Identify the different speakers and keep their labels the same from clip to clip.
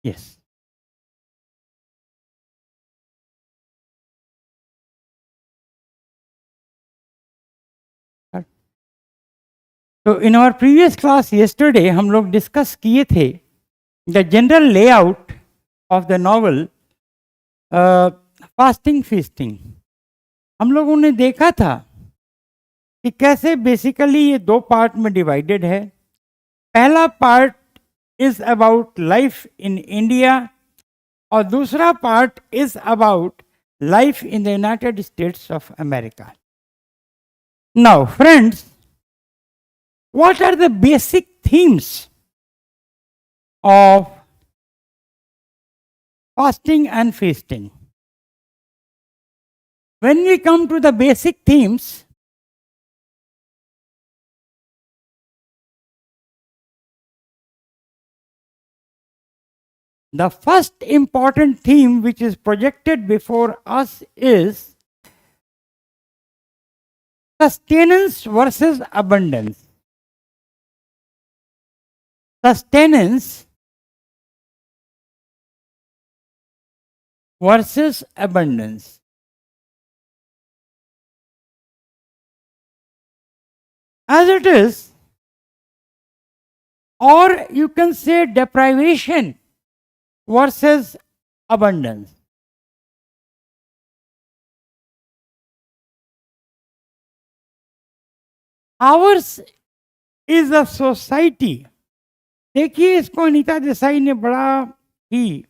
Speaker 1: Yes. So in our previous class yesterday हम लोग discuss किए थे the general layout of the novel fasting feasting. हम लोगों ने देखा था कि कैसे बेसिकली ये दो पार्ट में डिवाइडेड है। पहला part is about life in India और दूसरा part is about life in the United States of America. Now friends, what are the basic themes of fasting and feasting? When we come to the basic themes, the first important theme which is projected before us is sustenance versus abundance. Sustenance versus abundance. As it is, or you can say deprivation versus abundance. Ours is a society. देखिए, इसको अनीता देसाई ने बड़ा ही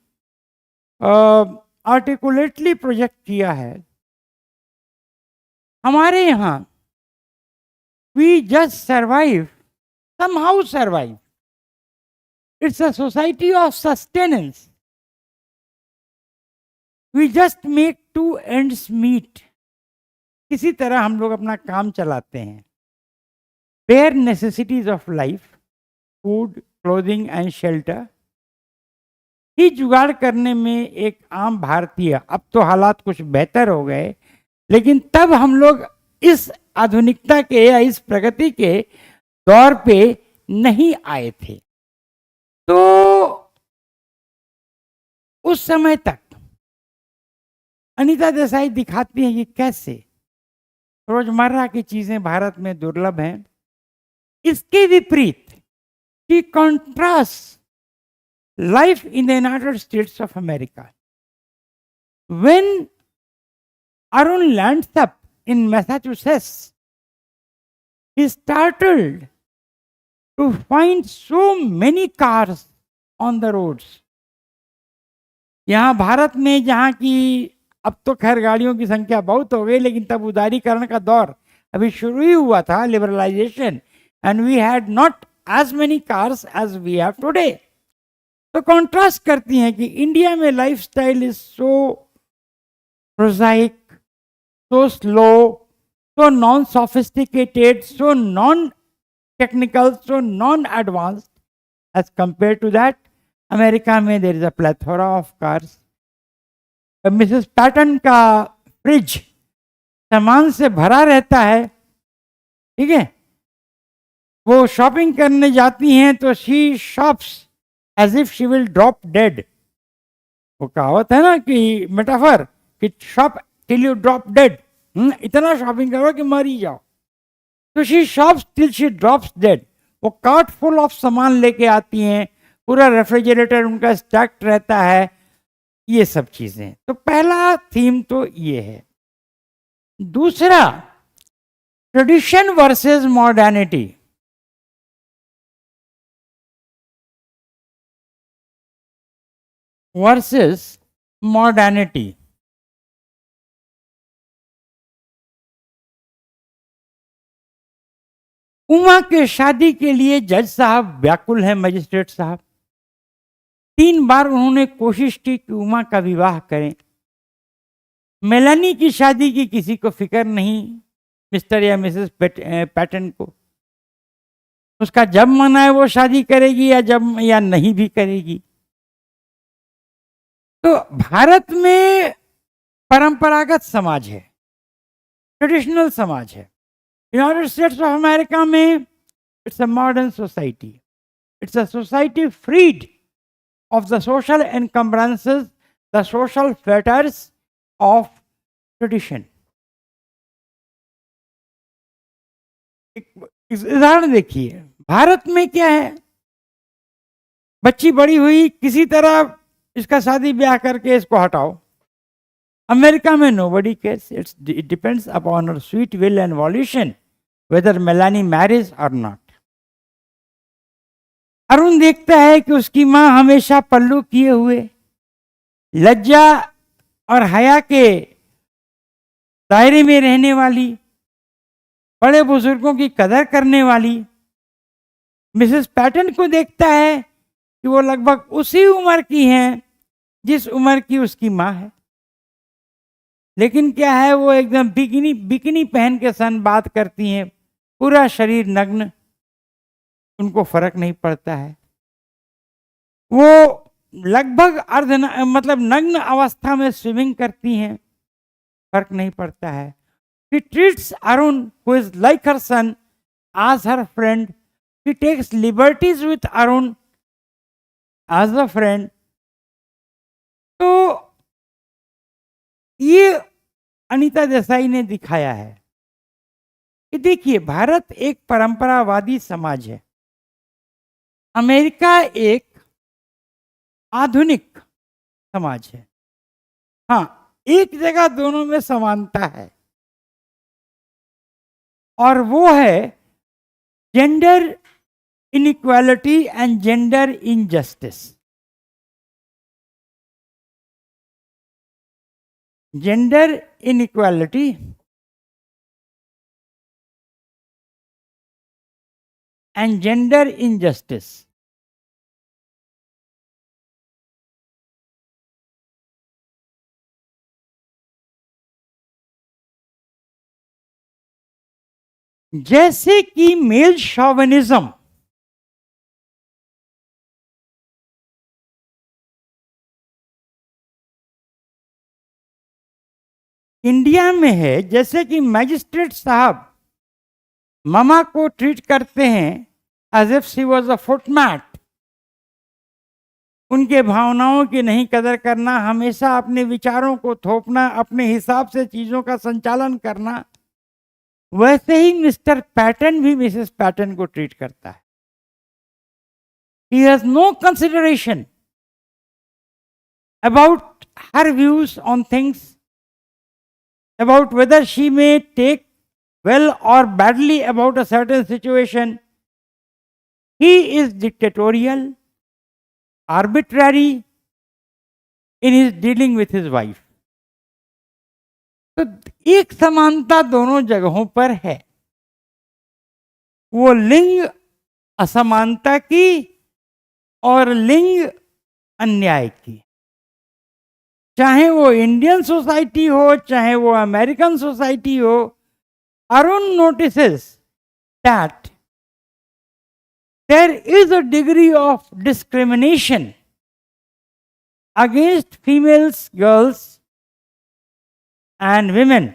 Speaker 1: articulately project किया है। हमारे यहाँ we just survive, somehow survive. It's a society of sustenance. We just make two ends meet. किसी तरह हम लोग अपना काम चलाते हैं। Bare necessities of life, food, clothing and shelter ही जुगाड़ करने में एक आम भारतीय, अब तो हालात कुछ बेहतर हो गए, लेकिन तब हम लोग इस आधुनिकता के या इस प्रगति के दौर पे नहीं आए थे। तो उस समय तक अनीता देसाई दिखाती हैं कि कैसे रोजमर्रा की चीजें भारत में दुर्लभ हैं। इसके विपरीत she contrast life in the United States of America. When Arun lands up in Massachusetts, he is startled to find so many cars on the roads. यहाँ भारत में जहाँ की अब तो खैर गाड़ियों की संख्या बहुत हो गई, लेकिन तब उदारीकरण का दौर अभी शुरू ही हुआ था, liberalisation, and we had not as many cars as we have today. तो कॉन्ट्रास्ट करती हैं कि इंडिया में lifestyle is so prosaic, so slow, so non sophisticated, so non technical, so non advanced as compare to that America में there is a plethora of cars. Mrs Patton का fridge सामान से भरा रहता है, ठीक है। वो शॉपिंग करने जाती हैं तो she shops as if she will drop dead. वो कहावत है ना कि मेटाफर कि shop till you drop dead, इतना शॉपिंग करो कि मर ही जाओ। तो she shops till she drops dead. वो कार्ट फुल ऑफ सामान लेके आती हैं, पूरा रेफ्रिजरेटर उनका स्टैक्ड रहता है, ये सब चीजें। तो पहला थीम तो ये है। दूसरा, tradition versus modernity. Versus modernity. Uma के शादी के लिए जज साहब व्याकुल हैं, मजिस्ट्रेट साहब। 3 बार उन्होंने कोशिश की कि उमा का विवाह करें। मेलानी की शादी की किसी को फिक्र नहीं, मिस्टर या मिसेस पैटन को। उसका जब मन आए वो शादी करेगी या नहीं भी करेगी। तो भारत में परंपरागत समाज है, ट्रेडिशनल समाज है। यूनाइटेड स्टेट्स ऑफ अमेरिका में it's a modern society, it's a society freed of the social encumbrances, the social fetters of tradition. उदाहरण देखिए, भारत में क्या है, बच्ची बड़ी हुई, किसी तरह इसका शादी ब्याह करके इसको हटाओ। अमेरिका में nobody cares, it depends upon her sweet will and volition whether Melanie marries or not. Arun देखता है कि उसकी मां हमेशा पल्लू किए हुए, लज्जा और हया के दायरे में रहने वाली, बड़े बुजुर्गों की कदर करने वाली मिसेस पैटन को देखता है कि वो लगभग उसी उम्र की हैं जिस उम्र की उसकी मां है, लेकिन क्या है, वो एकदम बिकिनी पहन के सन बात करती हैं, पूरा शरीर नग्न, उनको फर्क नहीं पड़ता है। वो लगभग मतलब नग्न अवस्था में स्विमिंग करती हैं, फर्क नहीं पड़ता है। She treats Arun, who is like her son, as her friend. She takes liberties with Arun as a friend. तो ये अनीता देसाई ने दिखाया है कि देखिए, भारत एक परंपरावादी समाज है, अमेरिका एक आधुनिक समाज है। हाँ, एक जगह दोनों में समानता है और वो है gender inequality and gender injustice. Gender inequality and gender injustice. जैसे कि मेल शॉविनिज्म इंडिया में है, जैसे कि मैजिस्ट्रेट साहब मामा को ट्रीट करते हैं as if she was a footmat, उनके भावनाओं की नहीं कदर करना, हमेशा अपने विचारों को थोपना, अपने हिसाब से चीजों का संचालन करना, वैसे ही मिस्टर पैटन भी मिसेस पैटन को ट्रीट करता है। He has no consideration about her views on things, about whether she may take well or badly about a certain situation. He is dictatorial, arbitrary in his dealing with his wife. तो एक समानता दोनों जगहों पर है, वो लिंग असमानता की और लिंग अन्याय की। चाहे वो इंडियन सोसाइटी हो, चाहे वो अमेरिकन सोसाइटी हो, Arun notices that there is a degree of discrimination against females, girls and women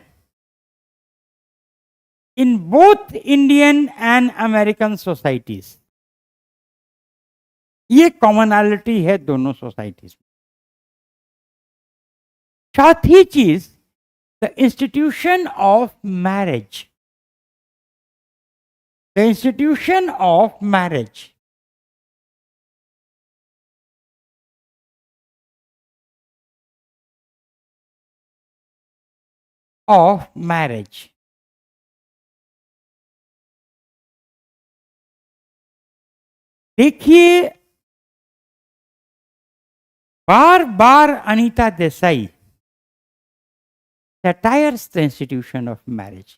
Speaker 1: in both Indian and American societies. ये कॉमनैलिटी है दोनों सोसाइटीज में। चौथी चीज, the institution of marriage. The institution of marriage देखिए, बार बार Anita Desai satires the institution of marriage.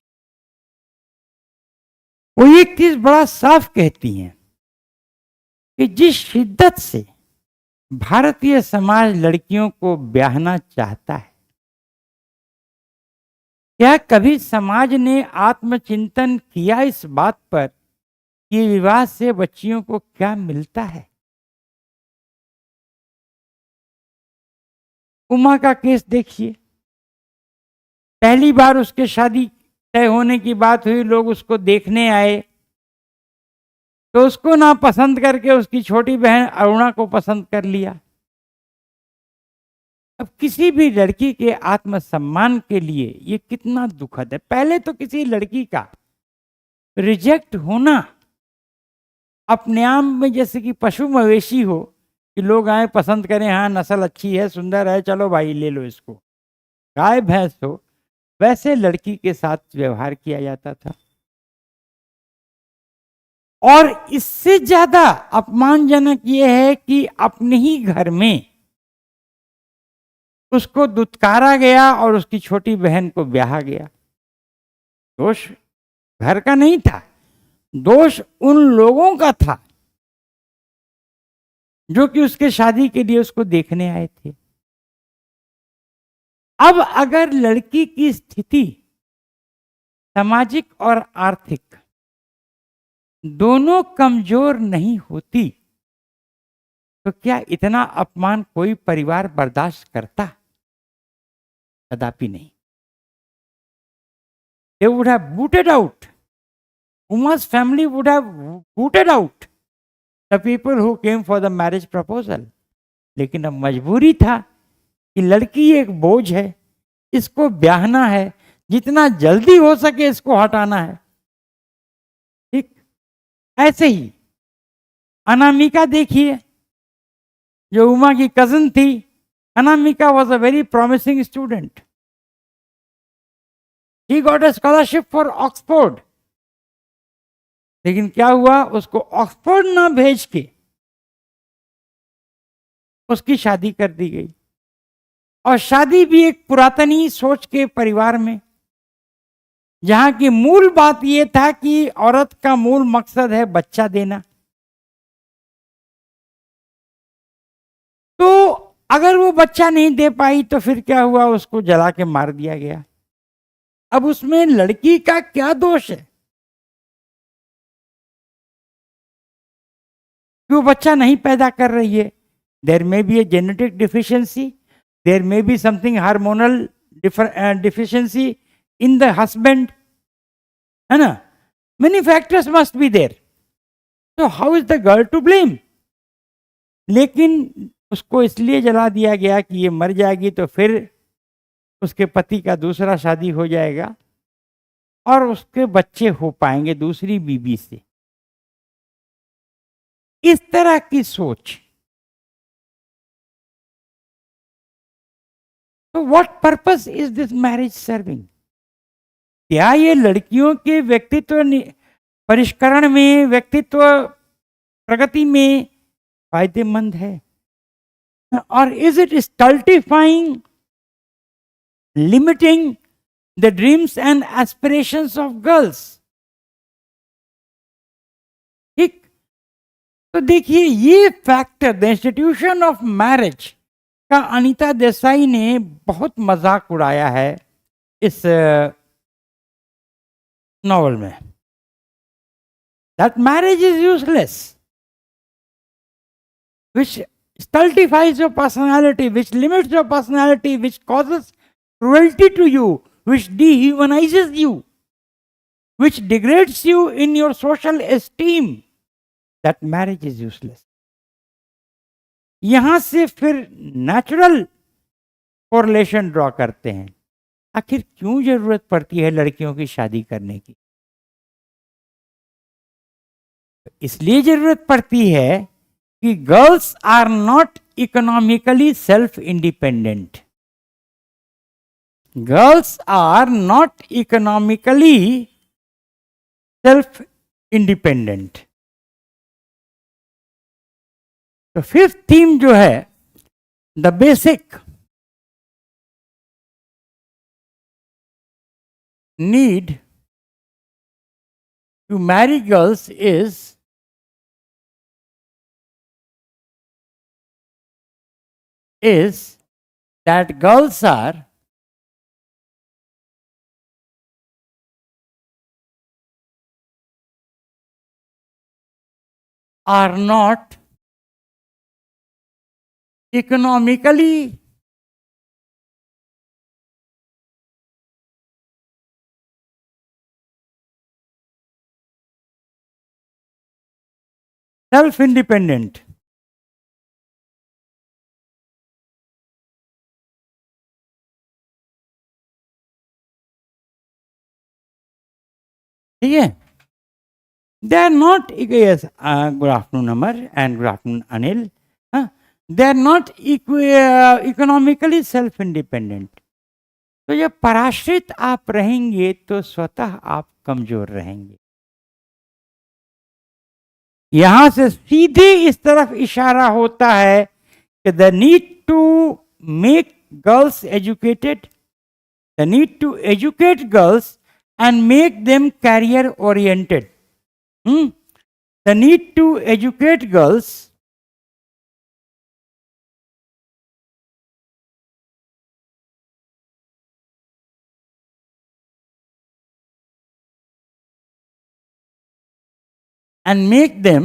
Speaker 1: वो एक चीज बड़ा साफ कहती हैं कि जिस शिद्दत से भारतीय समाज लड़कियों को ब्याहना चाहता है, क्या कभी समाज ने आत्मचिंतन किया इस बात पर कि विवाह से बच्चियों को क्या मिलता है? उमा का केस देखिए, पहली बार उसके शादी तय होने की बात हुई, लोग उसको देखने आए, तो उसको ना पसंद करके उसकी छोटी बहन अरुणा को पसंद कर लिया। अब किसी भी लड़की के आत्मसम्मान के लिए ये कितना दुखद है। पहले तो किसी लड़की का रिजेक्ट होना अपने आप में जैसे कि पशु मवेशी हो, कि लोग आए पसंद करें, हाँ नस्ल अच्छी है, सुंदर है, चलो भाई ले लो इसको, गाय भैंस हो, वैसे लड़की के साथ व्यवहार किया जाता था। और इससे ज्यादा अपमानजनक यह है कि अपने ही घर में उसको दुत्कारा गया और उसकी छोटी बहन को ब्याहा गया। दोष घर का नहीं था, दोष उन लोगों का था जो कि उसके शादी के लिए उसको देखने आए थे। अब अगर लड़की की स्थिति सामाजिक और आर्थिक दोनों कमजोर नहीं होती तो क्या इतना अपमान कोई परिवार बर्दाश्त करता? कदापि नहीं। They would have booted out. Uma's family would have booted out the people who came for the marriage proposal. लेकिन अब मजबूरी था कि लड़की एक बोझ है, इसको ब्याहना है, जितना जल्दी हो सके इसको हटाना है। ठीक ऐसे ही अनामिका देखिए, जो उमा की कजन थी। Anamika was a very promising student. He got a scholarship for Oxford. लेकिन क्या हुआ, उसको ऑक्सफोर्ड ना भेज के उसकी शादी कर दी गई। और शादी भी एक पुरातनी सोच के परिवार में, जहां की मूल बात यह था कि औरत का मूल मकसद है बच्चा देना। तो अगर वो बच्चा नहीं दे पाई तो फिर क्या हुआ, उसको जला के मार दिया गया। अब उसमें लड़की का क्या दोष है कि वो बच्चा नहीं पैदा कर रही है? There may be a genetic deficiency, there may be something hormonal deficiency in the husband, है ना? Many factors must be there. तो how is the girl to blame? लेकिन उसको इसलिए जला दिया गया कि ये मर जाएगी तो फिर उसके पति का दूसरा शादी हो जाएगा और उसके बच्चे हो पाएंगे दूसरी बीबी से। इस तरह की सोच। तो what purpose is this marriage serving? क्या ये लड़कियों के व्यक्तित्व परिष्करण में, व्यक्तित्व प्रगति में फायदेमंद है? और is it stultifying, limiting the dreams and aspirations of girls? ठीक। तो देखिए, ये factor, the institution of marriage का अनीता देसाई ने बहुत मजाक उड़ाया है इस नॉवल में। That marriage is useless, which stultifies your personality, which limits your personality, which causes cruelty to you, which dehumanizes you, which degrades you in your social esteem, that marriage is useless. यहां से फिर natural correlation draw करते हैं। आखिर क्यों जरूरत पड़ती है लड़कियों की शादी करने की? इसलिए जरूरत पड़ती है कि girls are not economically self independent. Girls are not economically self independent. तो फिफ्थ थीम जो है, the basic need to marry girls is that girls are not economically self independent. ठीक है, they are not, yes, good afternoon Amar and good afternoon Anil, they are not economically self independent. तो जब पराश्रित आप रहेंगे तो स्वतः आप कमजोर रहेंगे। यहां से सीधे इस तरफ इशारा होता है कि the need to make girls educated, the need to educate girls and make them career oriented, the need to educate girls and make them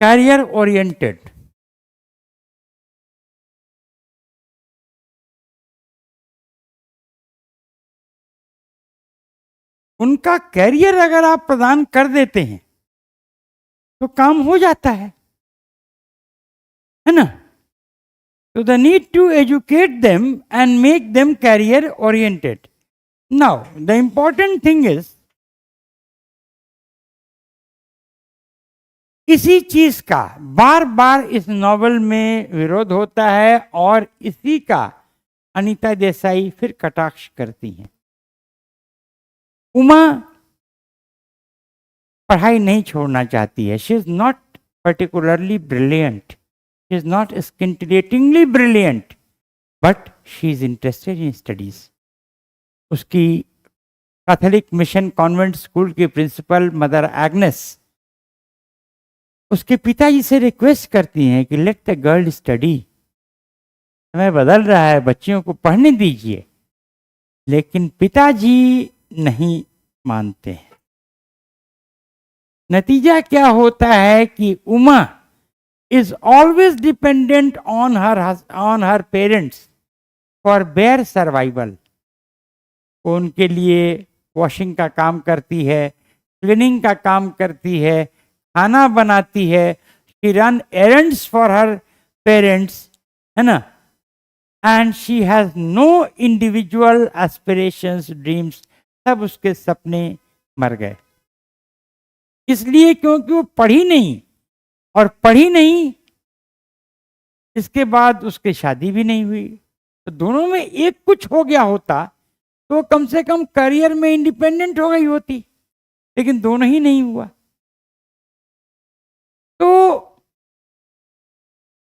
Speaker 1: career oriented। उनका कैरियर अगर आप प्रदान कर देते हैं तो काम हो जाता है ना। तो the need to educate them and make them career oriented. Now the important thing is, इसी चीज का बार बार इस नॉवेल में विरोध होता है और इसी का अनीता देसाई फिर कटाक्ष करती हैं। उमा पढ़ाई नहीं छोड़ना चाहती है, she is not particularly brilliant, she is not scintillatingly brilliant, but she is interested in studies. उसकी कैथोलिक मिशन कॉन्वेंट स्कूल की प्रिंसिपल मदर एग्नेस उसके पिताजी से रिक्वेस्ट करती हैं कि लेट द गर्ल स्टडी, समय बदल रहा है, बच्चियों को पढ़ने दीजिए। लेकिन पिताजी नहीं मानते हैं। नतीजा क्या होता है कि Uma is always dependent on her parents for bare survival. उनके लिए वॉशिंग का काम करती है, क्लीनिंग का काम करती है, खाना बनाती है, she run errands for her parents, है ना, and she has no individual aspirations, dreams, सब उसके सपने मर गए। इसलिए क्योंकि वो पढ़ी नहीं, और पढ़ी नहीं, इसके बाद उसकी शादी भी नहीं हुई। तो दोनों में एक कुछ हो गया होता तो कम से कम करियर में इंडिपेंडेंट हो गई होती, लेकिन दोनों ही नहीं हुआ। तो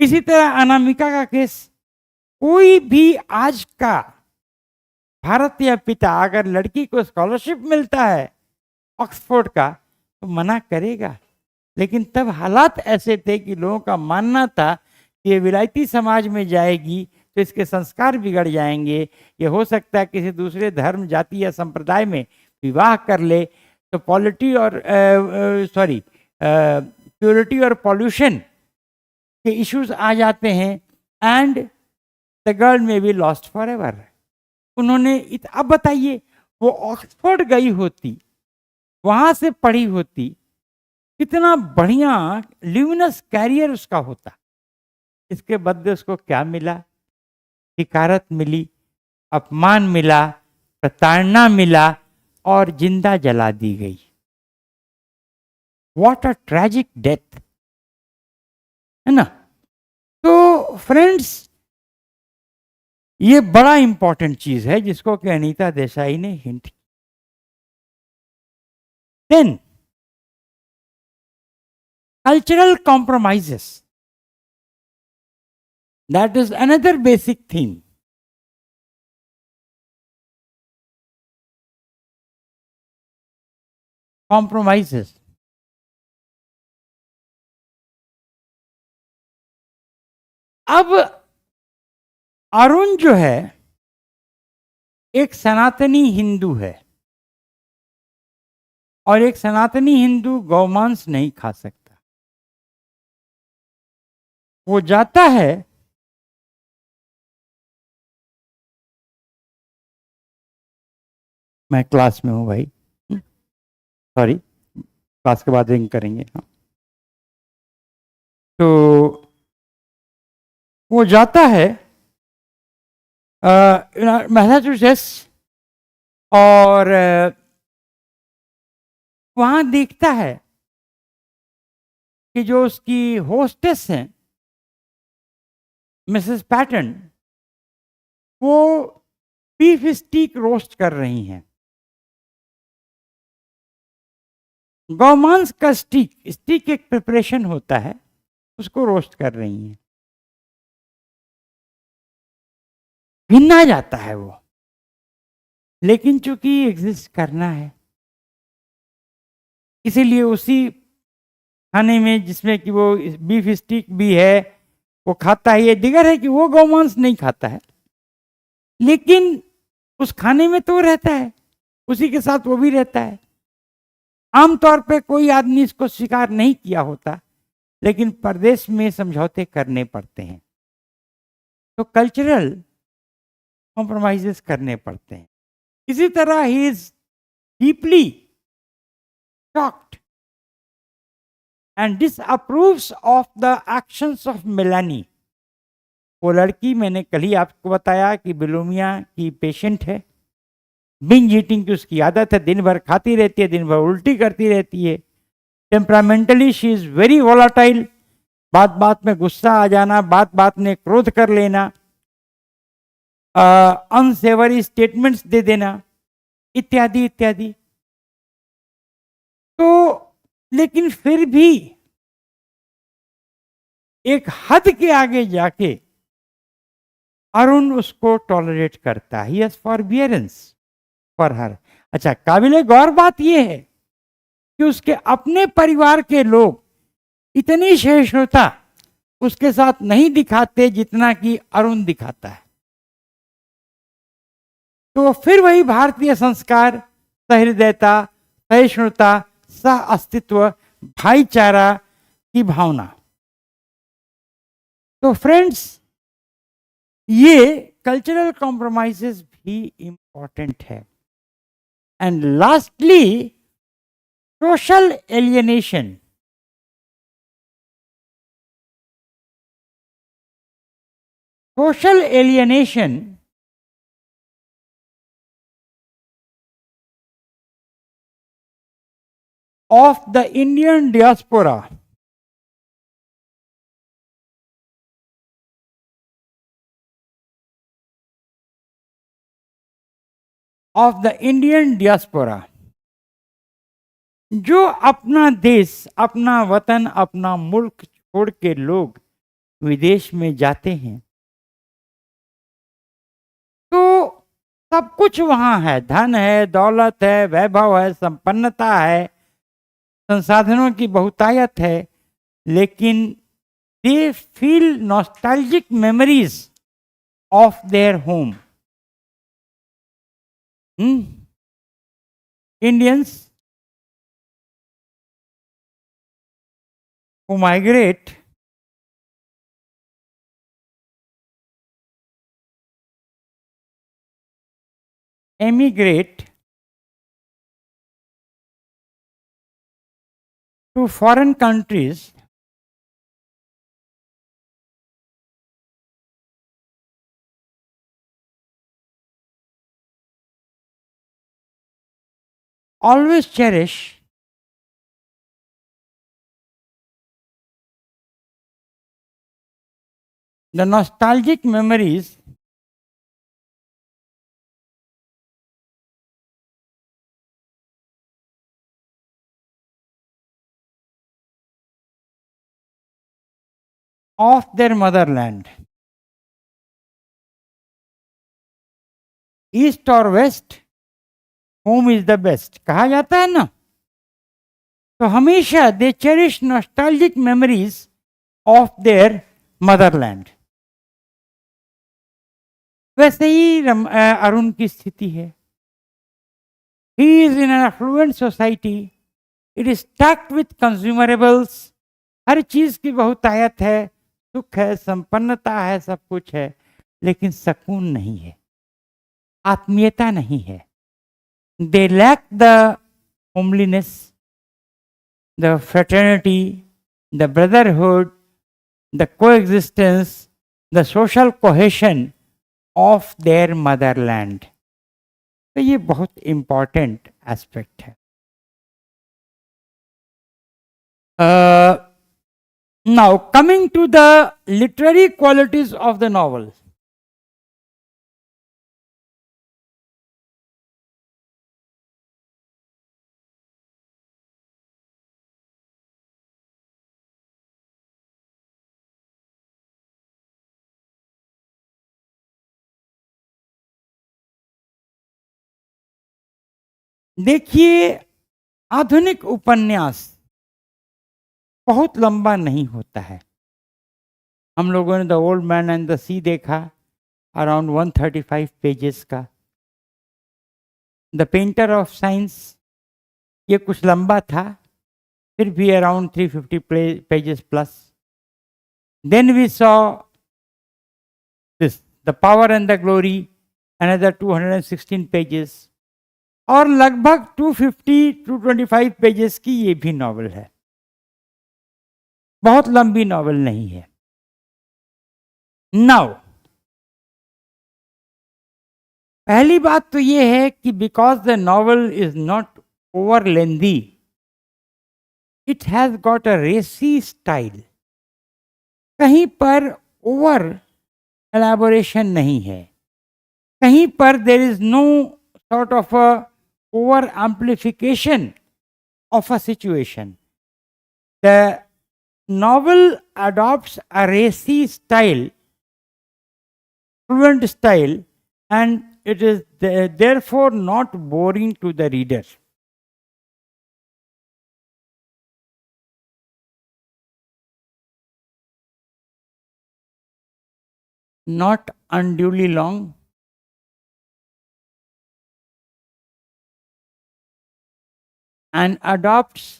Speaker 1: इसी तरह अनामिका का केस, कोई भी आज का भारतीय पिता अगर लड़की को स्कॉलरशिप मिलता है ऑक्सफोर्ड का तो मना करेगा। लेकिन तब हालात ऐसे थे कि लोगों का मानना था कि ये विलायती समाज में जाएगी तो इसके संस्कार बिगड़ जाएंगे, ये हो सकता है किसी दूसरे धर्म, जाति या संप्रदाय में विवाह कर ले तो पॉलिटी और प्योरिटी और पॉल्यूशन के इश्यूज आ जाते हैं, एंड द गर्ल में बी लॉस्ट फॉर एवर। उन्होंने अब बताइए, वो ऑक्सफोर्ड गई होती, वहां से पढ़ी होती, कितना बढ़िया ल्यूमिनस कैरियर उसका होता। इसके बदले उसको क्या मिला? हिकारत मिली, अपमान मिला, प्रताड़ना मिला और जिंदा जला दी गई। व्हाट अ ट्रेजिक डेथ, है ना। तो फ्रेंड्स, ये बड़ा इंपॉर्टेंट चीज है जिसको कि अनीता देसाई ने हिंट की। Then cultural compromises, that is another basic theme। compromises, अब अरुण जो है एक सनातनी हिंदू है, और एक सनातनी हिंदू गौमांस नहीं खा सकता। वो जाता है मैं क्लास में हूं भाई, सॉरी, क्लास के बाद रिंग करेंगे। हाँ, तो वो जाता है मैसाचुसेट्स, और वहाँ देखता है कि जो उसकी होस्टेस हैं मिसेस पैटर्न, वो बीफ स्टीक रोस्ट कर रही हैं। गौमांस का स्टीक, स्टीक एक प्रिपरेशन होता है, उसको रोस्ट कर रही हैं। भिन्ना जाता है वो, लेकिन चूंकि एग्जिस्ट करना है, इसीलिए उसी खाने में जिसमें कि वो बीफ स्टिक भी है वो खाता है। ये दिगर है कि वो गौमांस नहीं खाता है, लेकिन उस खाने में तो रहता है, उसी के साथ वो भी रहता है। आमतौर पे कोई आदमी इसको स्वीकार नहीं किया होता, लेकिन परदेश में समझौते करने पड़ते हैं, तो कल्चरल कॉम्प्रोमाइजेस करने पड़ते हैं। इसी तरह he is deeply shocked and disapproves of the actions of Melanie. वो लड़की, मैंने कल ही आपको बताया कि बिलोमिया की पेशेंट है, बिंज ईटिंग की उसकी आदत है, दिन भर खाती रहती है, दिन भर उल्टी करती रहती है। Temperamentally she is very volatile, बात बात में गुस्सा आ जाना, बात बात में क्रोध कर लेना, अनसेवरी स्टेटमेंट्स दे देना, इत्यादि इत्यादि। तो लेकिन फिर भी एक हद के आगे जाके अरुण उसको टॉलरेट करता है, यस फॉरबियरेंस फॉर हर। अच्छा, काबिले गौर बात यह है कि उसके अपने परिवार के लोग इतनी सहिष्णुता उसके साथ नहीं दिखाते जितना कि अरुण दिखाता है। तो फिर वही भारतीय संस्कार, सहृदयता, सहिष्णुता, सह अस्तित्व, भाईचारा की भावना। तो फ्रेंड्स, ये कल्चरल कॉम्प्रोमाइजेस भी इंपॉर्टेंट है। And lastly, social alienation. Social alienation of the Indian diaspora जो अपना देश, अपना वतन, अपना मुल्क छोड़ के लोग विदेश में जाते हैं, तो सब कुछ वहां है, धन है, दौलत है, वैभव है, संपन्नता है, संसाधनों की बहुतायत है, लेकिन they feel nostalgic memories of their home. Indians who emigrate to foreign countries always cherish the nostalgic memories of their motherland. East और west, home is the best कहा जाता है ना। तो हमेशा they cherish nostalgic memories of their motherland. वैसे ही अरुण की स्थिति है। He is in an affluent society, it is stacked with consumerables, हर चीज की बहुतायत है, सुख है, संपन्नता है, सब कुछ है, लेकिन सुकून नहीं है, आत्मीयता नहीं है। They lack the homeliness, the fraternity, the brotherhood, the coexistence, the social cohesion of their motherland. तो ये बहुत इंपॉर्टेंट एस्पेक्ट है। Now coming to the literary qualities of the novel. देखिए, आधुनिक उपन्यास बहुत लंबा नहीं होता है। हम लोगों ने the old man and the sea देखा, अराउंड 135 पेजेस का। द पेंटर ऑफ साइंस, ये कुछ लंबा था, फिर भी around 350 pages plus. Then we saw this the power and the glory, another 216 pages. और लगभग 250 225 पेजेस की ये भी नॉवल है। बहुत लंबी नॉवल नहीं है। नाउ पहली बात तो ये है कि because the novel is not over lengthy, it has got a रेसी स्टाइल। कहीं पर ओवर एलैबोरेशन नहीं है, कहीं पर there is no sort of a over amplification of a situation. The novel adopts a racy style, fluent style, and it is therefore not boring to the reader. Not unduly long, and adopts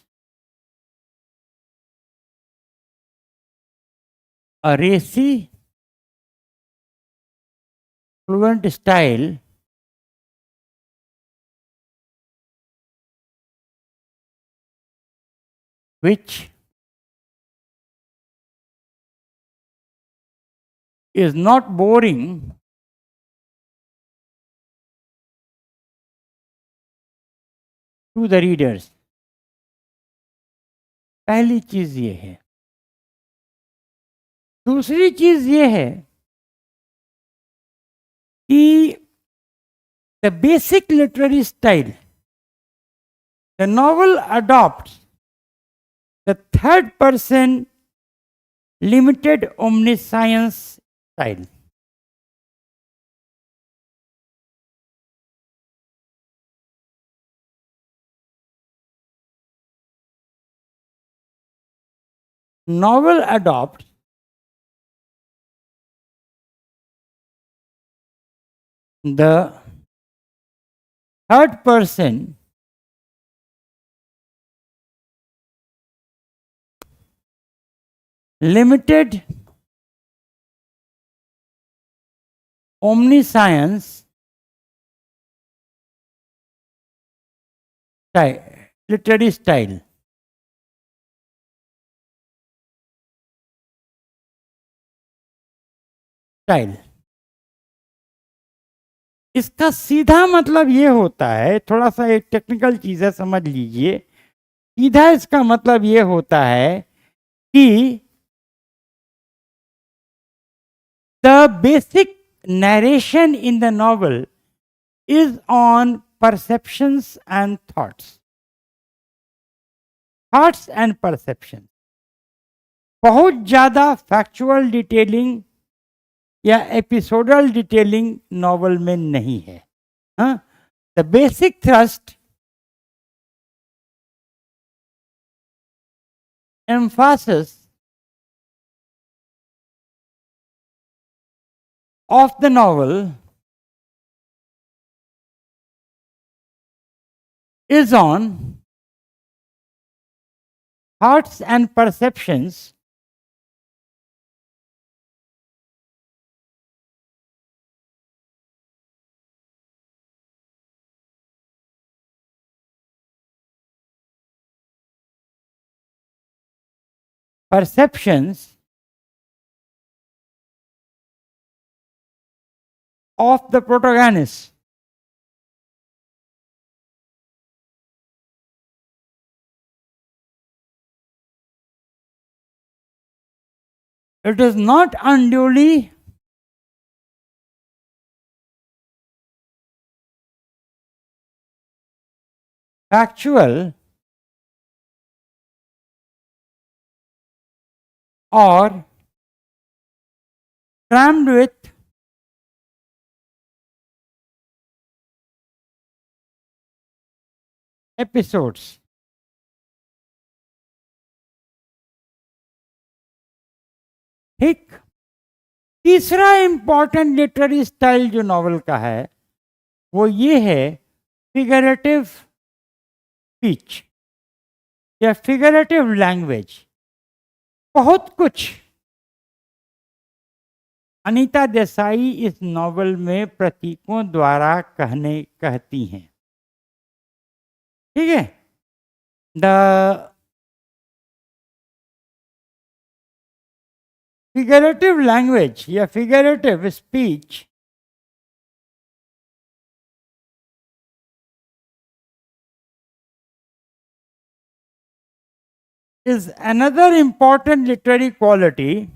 Speaker 1: a racy, fluent style which is not boring to the readers. पहली चीज ये है। दूसरी चीज ये है कि the basic literary style, the novel adopts the third person limited omniscience style. Novel adopts the third person limited omniscience style, literary style. Style, इसका सीधा मतलब ये होता है, थोड़ा सा एक टेक्निकल चीज है, समझ लीजिए। सीधा इसका मतलब ये होता है कि the basic narration in the novel is on perceptions and thoughts, thoughts and perception. बहुत ज्यादा फैक्चुअल डिटेलिंग या एपिसोडल डिटेलिंग नॉवल में नहीं है। The basic thrust, Mphasis of the novel is on thoughts and perceptions perceptions of the protagonist. It is not unduly factual or crammed with episodes. ठीक, तीसरा important literary style जो novel का है वो ये है फिगरेटिव स्पीच या फिगरेटिव लैंग्वेज. बहुत कुछ अनीता देसाई इस नॉवल में प्रतीकों द्वारा कहती हैं. ठीक है. द figurative language या figurative speech is another important literary quality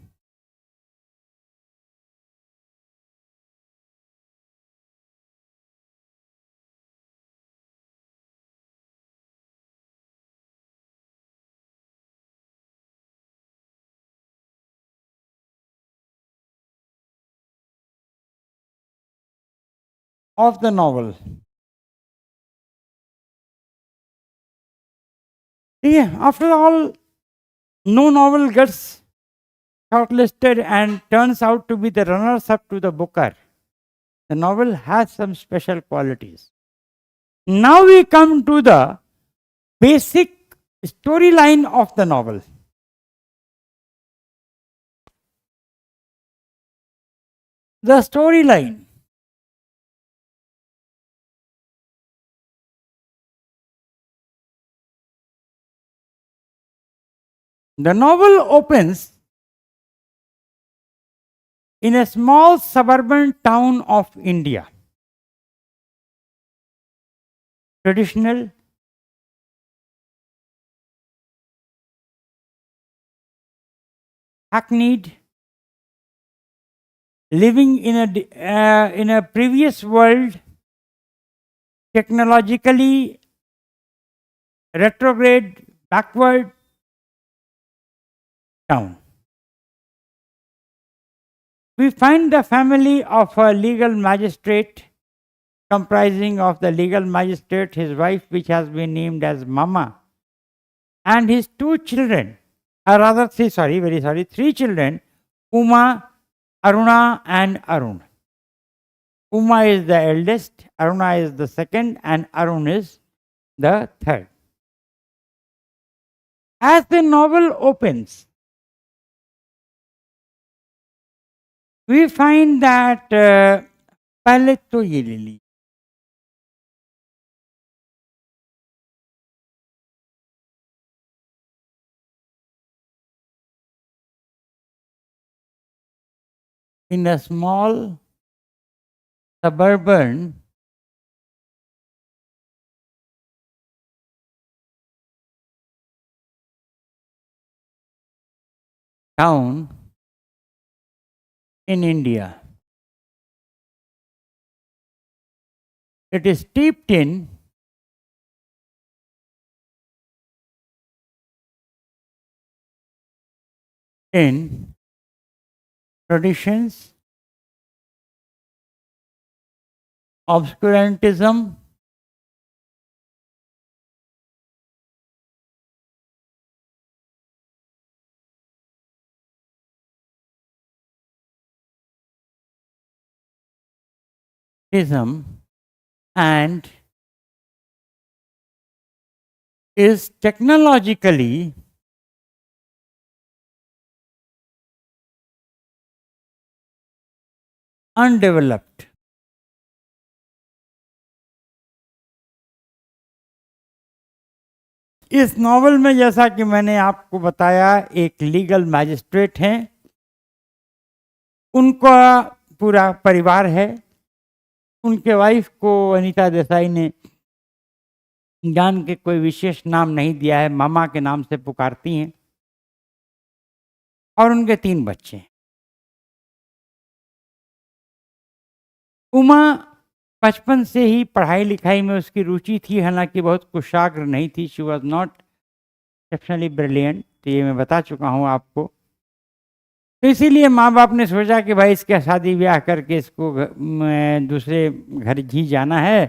Speaker 1: of the novel. Yeah, after all, no novel gets shortlisted and turns out to be the runners-up to the Booker. The novel has some special qualities. Now we come to the basic storyline of the novel. The storyline. The novel opens in a small suburban town of India. Traditional, hackneyed, living in a previous world, technologically retrograde, backward town. We find the family of a legal magistrate comprising of the legal magistrate, his wife, which has been named as Mama, and his two children, or rather three children, Uma, Aruna and Arun. Uma is the eldest, Aruna is the second, and Arun is the third. As the novel opens, we find that पहले तो ये ले ली. In a small suburban town in India. It is steeped in traditions, obscurantism, and is technologically undeveloped. इस novel में जैसा कि मैंने आपको बताया एक लीगल मैजिस्ट्रेट हैं, उनका पूरा परिवार है, उनके वाइफ को अनीता देसाई ने जान के कोई विशेष नाम नहीं दिया है, मामा के नाम से पुकारती हैं। और उनके 3 बच्चे हैं। उमा बचपन से ही पढ़ाई लिखाई में उसकी रुचि थी, हालांकि बहुत कुशाग्र नहीं थी। She was not exceptionally brilliant, तो ये मैं बता चुका हूँ आपको। तो इसीलिए माँ बाप ने सोचा कि भाई इसका शादी ब्याह करके इसको दूसरे घर ही जाना है,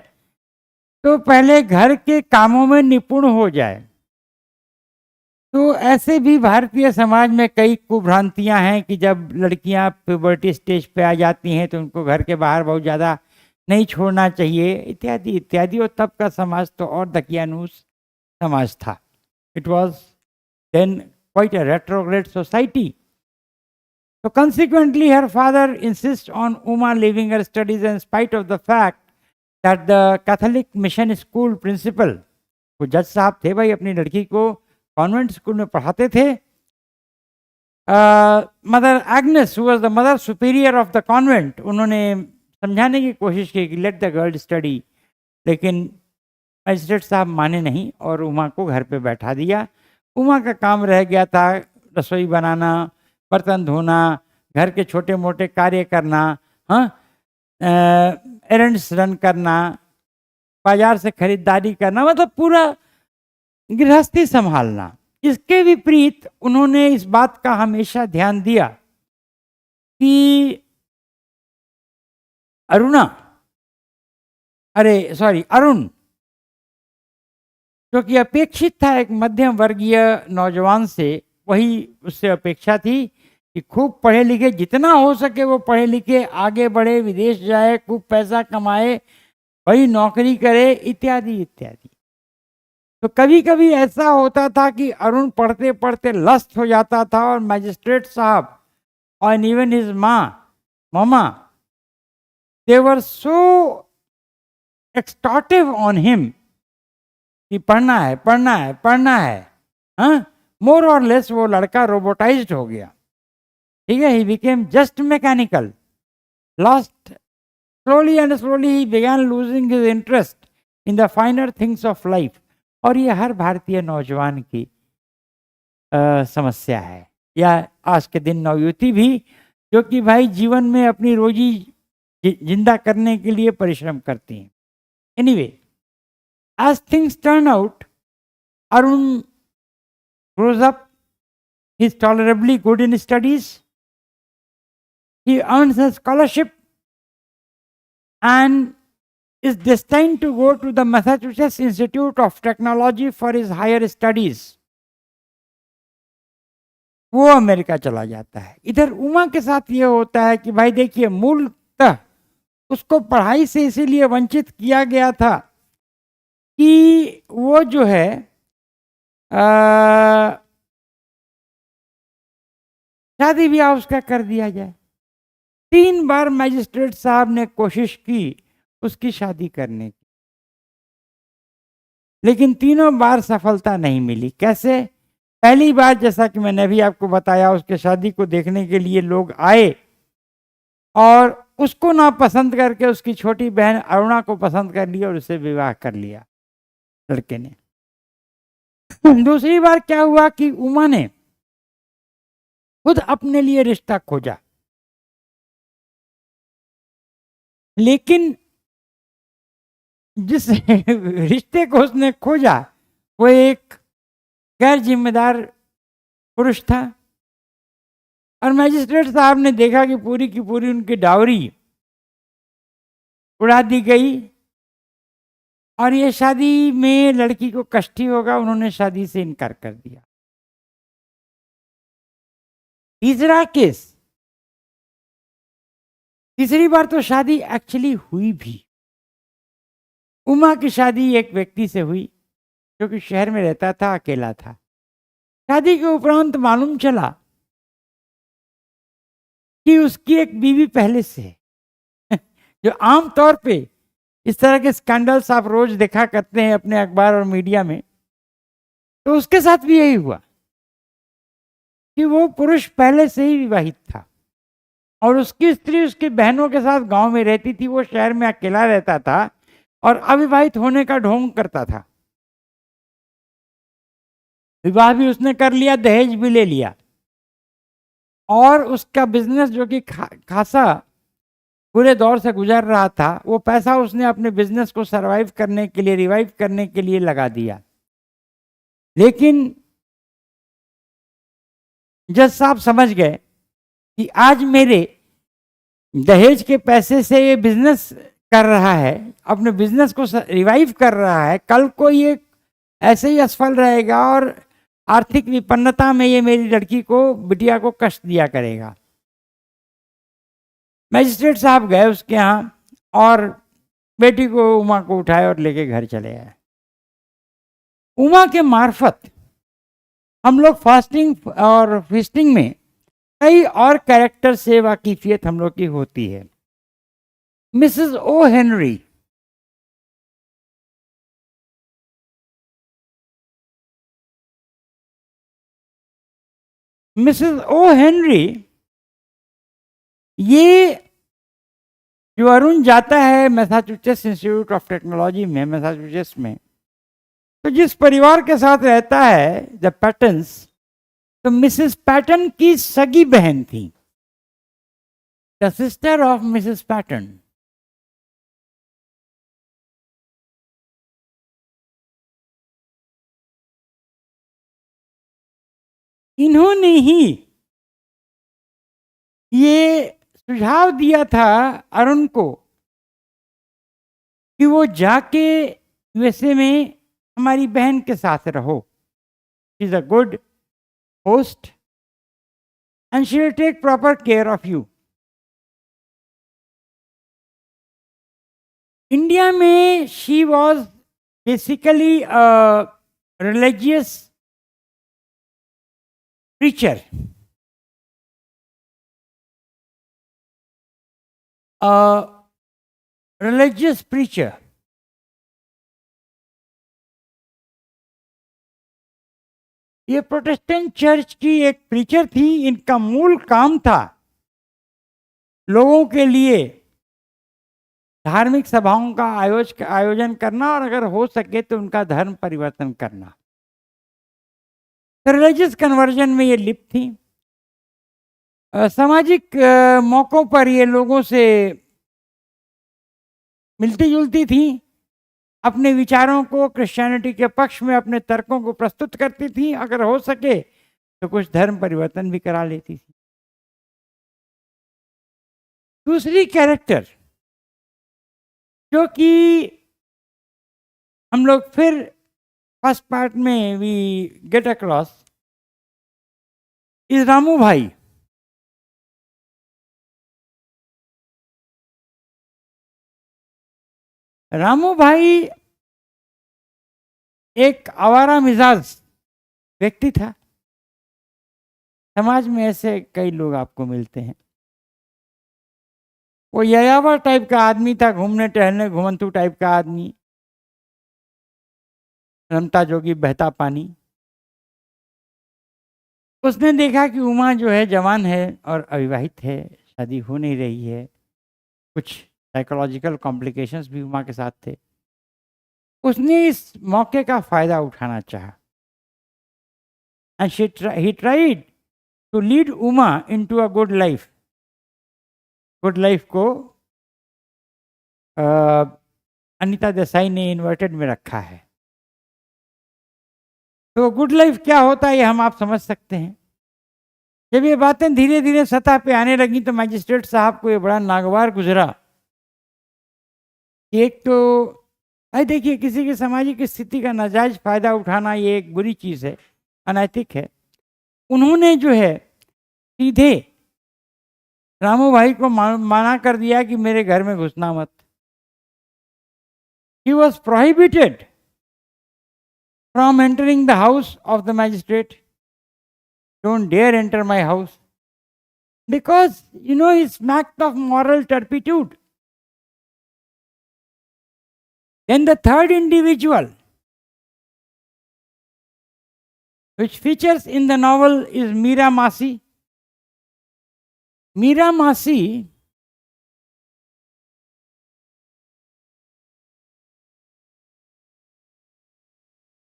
Speaker 1: तो पहले घर के कामों में निपुण हो जाए। तो ऐसे भी भारतीय समाज में कई कुभ्रांतियां हैं कि जब लड़कियां प्यूबर्टी स्टेज पे आ जाती हैं तो उनको घर के बाहर बहुत ज़्यादा नहीं छोड़ना चाहिए, इत्यादि इत्यादि। और तब का समाज तो और दकियानूस समाज था। It was then quite a retrograde society. So consequently, her father insists on Uma leaving her studies in spite of the fact that the Catholic mission school principal, वो जज साहब थे भाई, अपनी लड़की को कॉन्वेंट स्कूल में पढ़ाते थे। Mother Agnes, who was the mother superior of the convent, उन्होंने समझाने की कोशिश की कि लेट द गर्ल स्टडी, लेकिन मजिस्ट्रेट साहब माने नहीं और उमा को घर पे बैठा दिया। उमा का काम रह गया था रसोई बनाना, बर्तन धोना, घर के छोटे मोटे कार्य करना, हाँ, एरेंड्स रन करना, बाजार से खरीदारी करना, मतलब पूरा गृहस्थी संभालना। इसके विपरीत उन्होंने इस बात का हमेशा ध्यान दिया कि अरुण, जो कि अपेक्षित था एक मध्यम वर्गीय नौजवान से, वही उससे अपेक्षा थी कि खूब पढ़े लिखे, जितना हो सके वो पढ़े लिखे, आगे बढ़े, विदेश जाए, खूब पैसा कमाए, बड़ी नौकरी करे, इत्यादि इत्यादि। तो कभी कभी ऐसा होता था कि अरुण पढ़ते पढ़ते लस्त हो जाता था और मैजिस्ट्रेट साहब और इवन हिज मामा, they were so extortive on him कि पढ़ना है पढ़ना है पढ़ना है, हाँ, मोर और लेस वो लड़का रोबोटाइज्ड हो गया। ठीक है, he became just mechanical, lost slowly and slowly he began losing his interest in the फाइनर things of life. और ये हर भारतीय नौजवान की समस्या है, या आज के दिन नवयुवती भी, जो कि भाई जीवन में अपनी रोजी जिंदा करने के लिए परिश्रम करती हैं। Anyway, as things turn out, Arun grows up. He is tolerably good in studies. He earns a scholarship and is destined to go to the Massachusetts Institute of Technology for his higher studies. वो America चला जाता है। इधर उमा के साथ ये होता है कि भाई देखिए, मूलतः उसको पढ़ाई से इसीलिए वंचित किया गया था कि वो जो है शादी ब्याह उसका कर दिया जाए। 3 बार मैजिस्ट्रेट साहब ने कोशिश की उसकी शादी करने की, लेकिन तीनों बार सफलता नहीं मिली। कैसे? पहली बार, जैसा कि मैंने अभी आपको बताया, उसके शादी को देखने के लिए लोग आए और उसको ना पसंद करके उसकी छोटी बहन अरुणा को पसंद कर लिया और उससे विवाह कर लिया लड़के ने। दूसरी बार क्या हुआ कि उमा ने खुद अपने लिए रिश्ता खोजा, लेकिन जिस रिश्ते को उसने खोजा वो एक गैर जिम्मेदार पुरुष था। और मैजिस्ट्रेट साहब ने देखा कि पूरी की पूरी उनकी डावरी उड़ा दी गई और ये शादी में लड़की को कष्ट ही होगा, उन्होंने शादी से इनकार कर दिया। तीसरा केस, तीसरी बार तो शादी एक्चुअली हुई भी। उमा की शादी एक व्यक्ति से हुई जो कि शहर में रहता था, अकेला था। शादी के उपरांत मालूम चला कि उसकी एक बीवी पहले से है। जो आमतौर पे इस तरह के स्कैंडल्स आप रोज देखा करते हैं अपने अखबार और मीडिया में, तो उसके साथ भी यही हुआ कि वो पुरुष पहले से ही विवाहित था। और उसकी स्त्री उसकी बहनों के साथ गांव में रहती थी, वो शहर में अकेला रहता था और अविवाहित होने का ढोंग करता था। विवाह भी उसने कर लिया, दहेज भी ले लिया, और उसका बिजनेस जो कि खासा पूरे दौर से गुजर रहा था, वो पैसा उसने अपने बिजनेस को सरवाइव करने के लिए, रिवाइव करने के लिए लगा दिया। लेकिन जज साहब समझ गए कि आज मेरे दहेज के पैसे से ये बिजनेस कर रहा है, अपने बिजनेस को रिवाइव कर रहा है, कल को ये ऐसे ही असफल रहेगा और आर्थिक विपन्नता में ये मेरी लड़की को, बिटिया को कष्ट दिया करेगा। मैजिस्ट्रेट साहब गए उसके यहाँ और बेटी को, उमा को उठाए और लेके घर चले आए। उमा के मार्फत हम लोग फास्टिंग और फीस्टिंग में कई और कैरेक्टर से वाकिफियत हम लोग की होती है। Mrs O Henry, Mrs O Henry, ये जो अरुण जाता है मैसाचुसेट्स इंस्टीट्यूट ऑफ टेक्नोलॉजी में, मैसाचुसेट्स में, तो जिस परिवार के साथ रहता है, द पैटन्स, तो मिसेस पैटन की सगी बहन थी, the sister of Mrs Patton. इन्होंने ही ये सुझाव दिया था अरुण को कि वो जाके यूएसए में हमारी बहन के साथ रहो, is a good host and she will take proper care of you. India में she was basically religious preacher, religious preacher. ये प्रोटेस्टेंट चर्च की एक प्रीचर थी। इनका मूल काम था लोगों के लिए धार्मिक सभाओं का आयोजन करना और अगर हो सके तो उनका धर्म परिवर्तन करना। रिलीजियस कन्वर्जन में ये लिप्त थी। सामाजिक मौकों पर ये लोगों से मिलती जुलती थी, अपने विचारों को क्रिश्चियनिटी के पक्ष में अपने तर्कों को प्रस्तुत करती थी, अगर हो सके तो कुछ धर्म परिवर्तन भी करा लेती थी। दूसरी कैरेक्टर जो कि हम लोग फिर फर्स्ट पार्ट में we get across is Ramu bhai. Ramu भाई एक आवारा मिजाज व्यक्ति था। समाज में ऐसे कई लोग आपको मिलते हैं। वो यायावर टाइप का आदमी था, घूमने टहलने घुमंतू टाइप का आदमी, रमता जोगी बहता पानी। उसने देखा कि उमा जो है जवान है और अविवाहित है, शादी हो नहीं रही है, कुछ साइकोलॉजिकल कॉम्प्लिकेशंस भी उमा के साथ थे। उसने इस मौके का फायदा उठाना चाहा and he tried to lead Uma into a good life. Good life को अनीता देसाई ने इन्वर्टेड में रखा है। तो गुड लाइफ क्या होता है ये हम आप समझ सकते हैं। जब ये बातें धीरे धीरे सतह पे आने लगी तो मैजिस्ट्रेट साहब को ये बड़ा नागवार गुजरा। एक तो देखिए, किसी की सामाजिक स्थिति का नाजायज फायदा उठाना ये एक बुरी चीज है, अनैतिक है। उन्होंने जो है सीधे रामू भाई को माना कर दिया कि मेरे घर में घुसना मत। He was prohibited from entering the house of the magistrate. Don't dare enter my house. Because, he smacked of moral turpitude. Then the third individual, which features in the novel, is Meera Masi. Meera मासी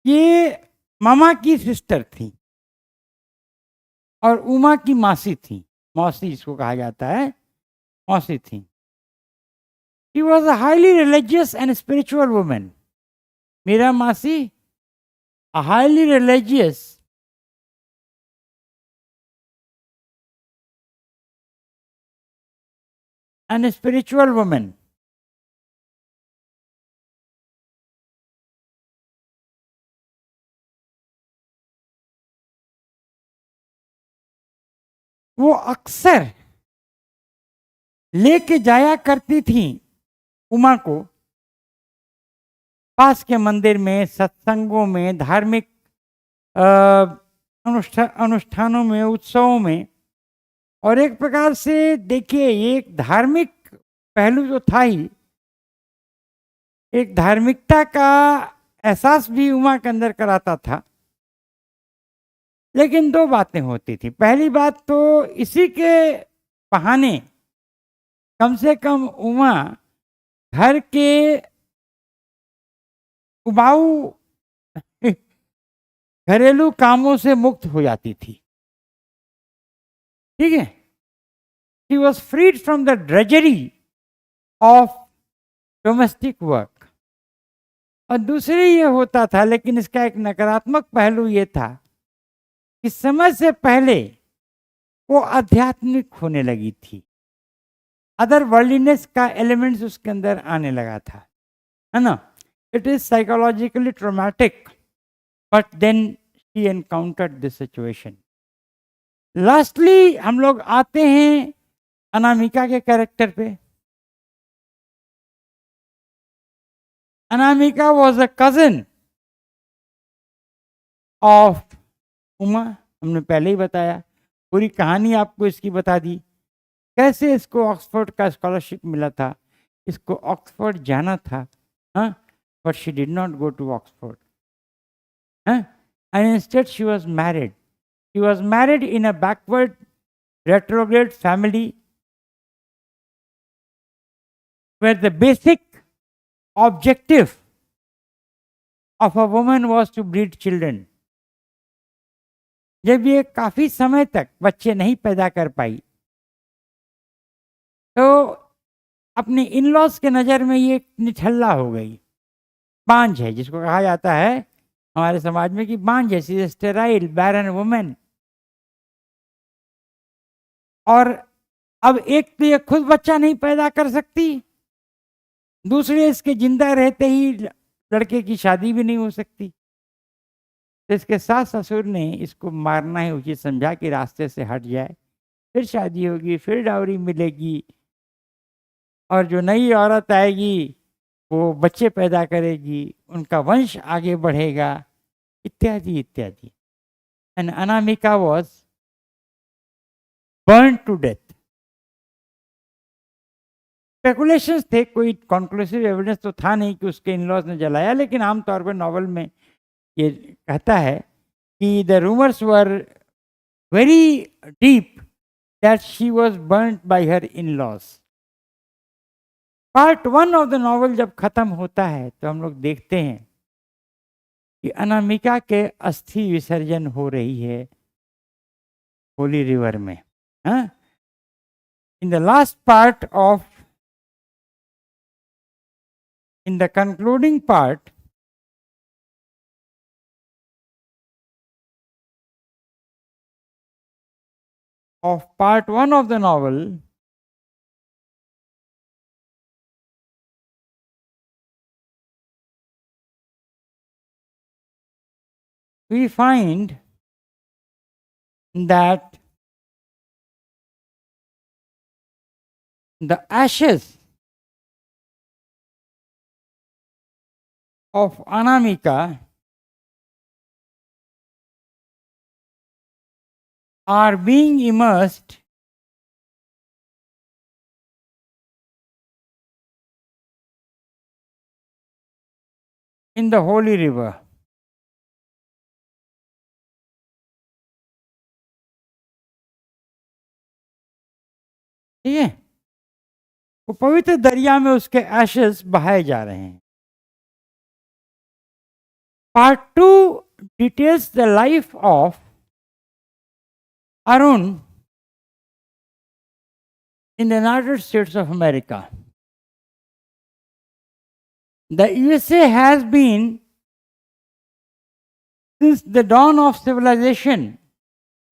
Speaker 1: ये मामा की sister थी और उमा की मासी थी, मौसी जिसको कहा जाता है, मौसी थी। She was a highly religious and spiritual woman. Meera मासी, a highly religious and spiritual woman. वो अक्सर लेके जाया करती थी उमा को पास के मंदिर में, सत्संगों में, धार्मिक अनुष्ठानों में, उत्सवों में। और एक प्रकार से देखिए, ये एक धार्मिक पहलू जो था ही, एक धार्मिकता का एहसास भी उमा के अंदर कराता था। लेकिन दो बातें होती थी। पहली बात तो इसी के बहाने कम से कम उमा घर के उबाऊ घरेलू कामों से मुक्त हो जाती थी। ठीक है, she was freed from the drudgery of domestic work. और दूसरी ये होता था, लेकिन इसका एक नकारात्मक पहलू ये था कि समय से पहले वो आध्यात्मिक होने लगी थी, अदर वर्ल्डलीनेस का एलिमेंट्स उसके अंदर आने लगा था, है ना। It is psychologically traumatic, but then she encountered this situation. Lastly हम लोग आते हैं अनामिका के कैरेक्टर पे। Anamika was a cousin of Uma. हमने पहले ही बताया, पूरी कहानी आपको इसकी बता दी, कैसे इसको ऑक्सफोर्ड का स्कॉलरशिप मिला था, इसको ऑक्सफोर्ड जाना था, हाँ, but she did not go to Oxford, and instead she was married. She was married in a backward retrograde family where the basic objective of a woman was to breed children. जब ये काफी समय तक बच्चे नहीं पैदा कर पाई, तो अपने इन लॉज के नज़र में ये निठल्ला हो गई, बांझ है, जिसको कहा जाता है हमारे समाज में कि बांझ है, सी स्टेराइल बैरन वुमेन। और अब एक तो ये खुद बच्चा नहीं पैदा कर सकती, दूसरे इसके जिंदा रहते ही लड़के की शादी भी नहीं हो सकती। तो इसके सास ससुर ने इसको मारना ही उचित समझा कि रास्ते से हट जाए, फिर शादी होगी, फिर डाउरी मिलेगी, और जो नई औरत आएगी वो बच्चे पैदा करेगी, उनका वंश आगे बढ़ेगा, इत्यादि इत्यादि। And Anamika was burn to death. Speculations थे, कोई कॉन्क्लूसिव एविडेंस तो था नहीं कि उसके इन-लॉज ने जलाया, लेकिन आमतौर पर नॉवल में ये कहता है कि the rumours were very deep that she was burned bye her in-laws. Part 1 of the novel जब खत्म होता है तो हम लोग देखते हैं कि अनामिका के अस्थि विसर्जन हो रही है होली रिवर में। In the last part of, in the concluding part of part 1 of the novel, we find that the ashes of Anamika are being immersed in the holy river. ठीक है, वो पवित्र दरिया में उसके एशेस बहाए जा रहे हैं। Part 2 details the life of Arun in the United States of America. The USA has been, since the dawn of civilization,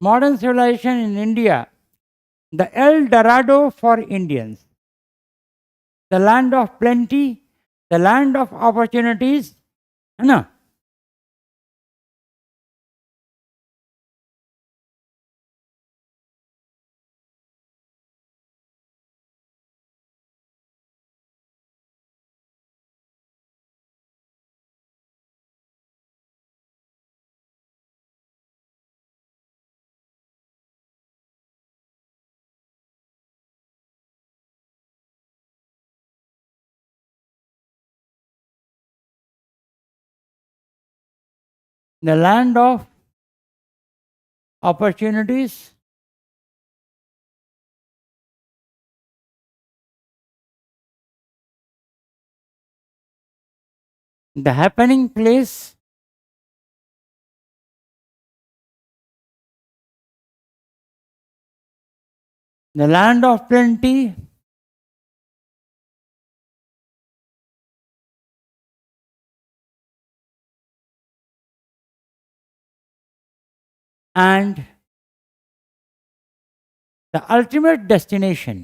Speaker 1: modern civilization in India, the El Dorado for Indians, the land of plenty, the land of opportunities, है ना? The land of opportunities, the happening place, the land of plenty, and the ultimate destination.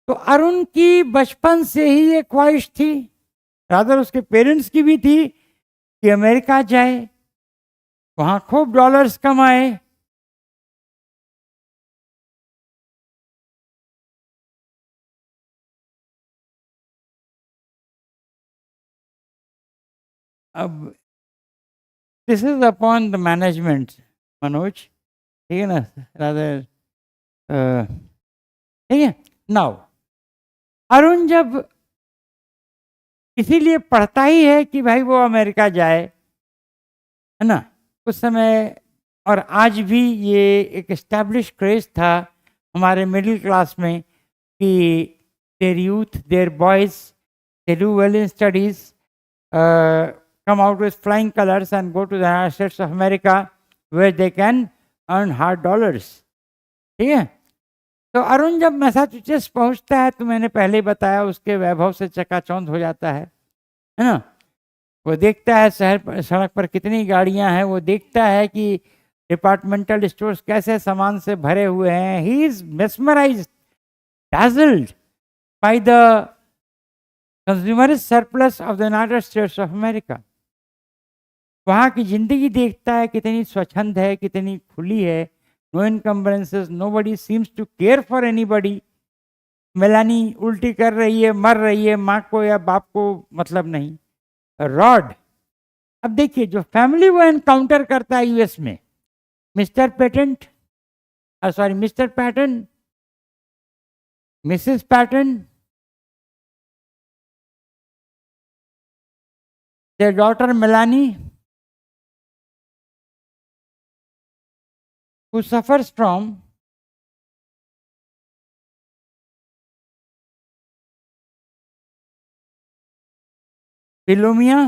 Speaker 1: तो अरुण की बचपन से ही ये ख्वाहिश थी, rather उसके पेरेंट्स की भी थी कि अमेरिका जाए, वहां खूब डॉलर्स कमाए। अब this is upon the management Manoj, ठीक है ना, रादर ठीक है। नाउ अरुण जब इसीलिए पढ़ता ही है कि भाई वो अमेरिका जाए, है ना, उस समय और आज भी ये एक एस्टैब्लिश क्रेज था हमारे मिडिल क्लास में कि their youth, their boys, they do well in studies, come out with flying colors and go to the United States of America where they can earn hard dollars, ठीक है। तो अरुण जब Massachusetts पहुंचता है तो मैंने पहले ही बताया उसके वैभव से चकाचौंध हो जाता है ना। वो देखता है शहर पर, सड़क पर कितनी गाड़ियां हैं, वो देखता है कि डिपार्टमेंटल स्टोर्स कैसे सामान से भरे हुए हैं। He is mesmerised, dazzled by the consumerist surplus of the United States of America. वहाँ की जिंदगी देखता है कितनी स्वच्छंद है, कितनी खुली है, no encumbrances, nobody seems to care for anybody. Melanie उल्टी कर रही है, मर रही है, माँ को या बाप को मतलब नहीं। रॉड, अब देखिए जो फैमिली वो एनकाउंटर करता है यूएस में, mister patent, sorry mister Patton, Mrs Patton, their daughter Melanie, who suffers from bulimia,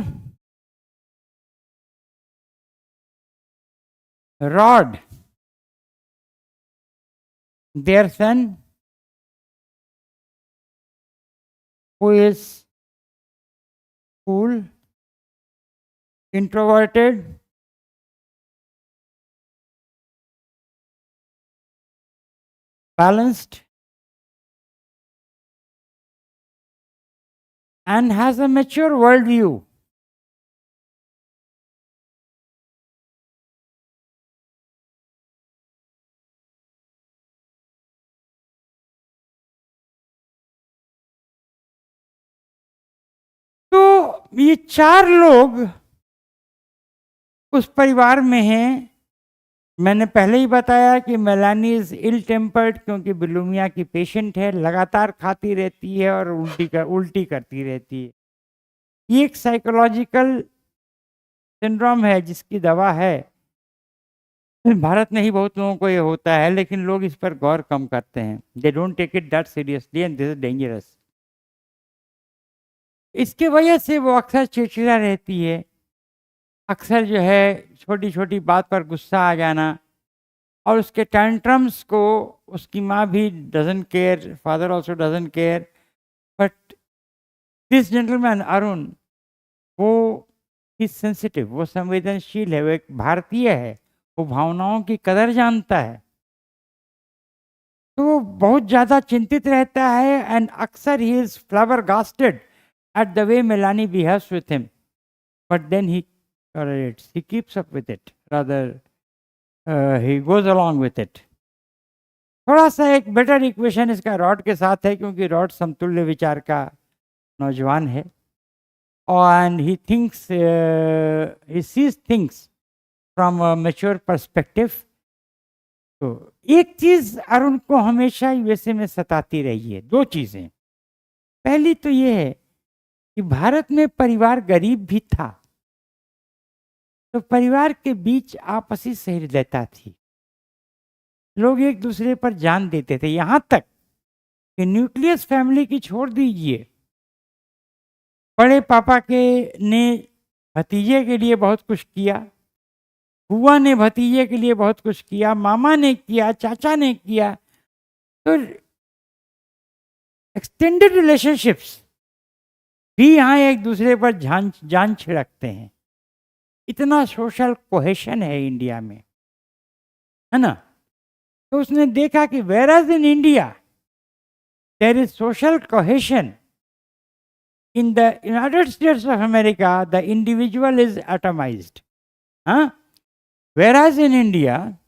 Speaker 1: Rod, their son, who is cool, introverted, balanced, and has a mature worldview. तो ये चार लोग उस परिवार में हैं। मैंने पहले ही बताया कि मेलानी इज इल टेम्पर्ड क्योंकि बुलिमिया की पेशेंट है, लगातार खाती रहती है और उल्टी करती रहती है। ये एक साइकोलॉजिकल सिंड्रोम है जिसकी दवा है। भारत में ही बहुत लोगों को ये होता है, लेकिन लोग इस पर गौर कम करते हैं। They don't take it that seriously and this is dangerous. इसके वजह से वो अक्सर चिड़चिड़ा रहती है, अक्सर जो है छोटी छोटी बात पर गुस्सा आ जाना, और उसके टेंट्रम्स को उसकी माँ भी doesn't care, father also doesn't care. But this gentleman Arun, वो ही सेंसिटिव, वो संवेदनशील है, वो एक भारतीय है, वो भावनाओं की कदर जानता है, तो वो बहुत ज़्यादा चिंतित रहता है। एंड अक्सर he is flabbergasted at the way Melanie behaves with him, but then he tolerates, he keeps up with it, rather he goes along with it. थोड़ा सा एक बेटर इक्वेशन इसका रॉड के साथ है, क्योंकि रॉड समतुल्य विचार का नौजवान है, and he thinks, he sees things from a mature perspective. तो एक चीज अरुण को हमेशा यूएसए में सताती रही है, दो चीजें। पहली तो ये है कि भारत में परिवार गरीब भी था, तो परिवार के बीच आपसी सहृदयता थी, लोग एक दूसरे पर जान देते थे। यहां तक कि न्यूक्लियस फैमिली की छोड़ दीजिए, बड़े पापा के ने भतीजे के लिए बहुत कुछ किया, बुआ ने भतीजे के लिए बहुत कुछ किया, मामा ने किया, चाचा ने किया, तो एक्सटेंडेड रिलेशनशिप्स भी यहाँ एक दूसरे पर जान छिड़कते हैं। इतना सोशल कोहेशन है इंडिया में, है ना। तो उसने देखा कि whereas in India there is social cohesion, in the United States of America the individual is atomized. Whereas in India,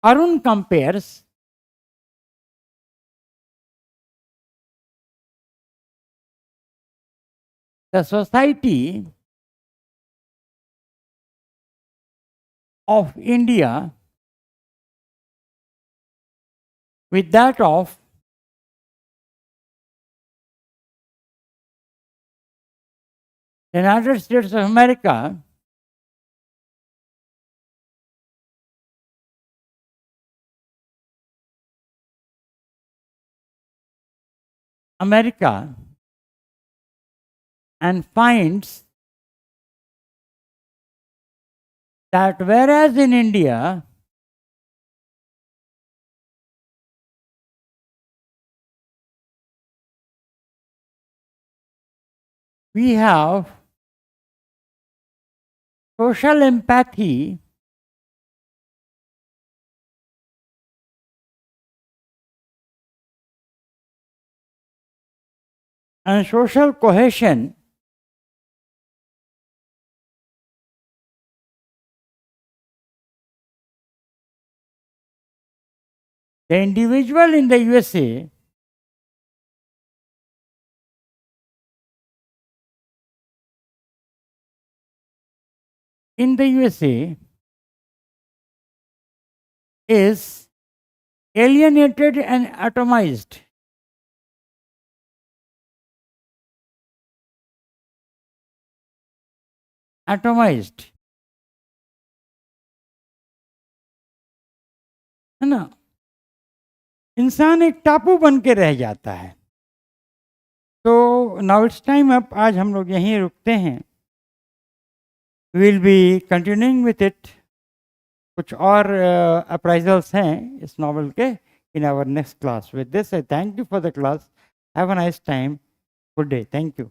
Speaker 1: Arun compares the society of India with that of the United States of America, and finds that whereas in India we have social empathy and social cohesion, the individual in the USA is alienated and atomized. है ना, इंसान एक टापू बन के रह जाता है। तो नाउ इट्स टाइम अप, आज हम लोग यहीं रुकते हैं। Will be continuing with it, कुछ और अप्राइजल्स हैं इस नॉवल के in our next class. With this I thank you for the class, have a nice time, good day, thank you.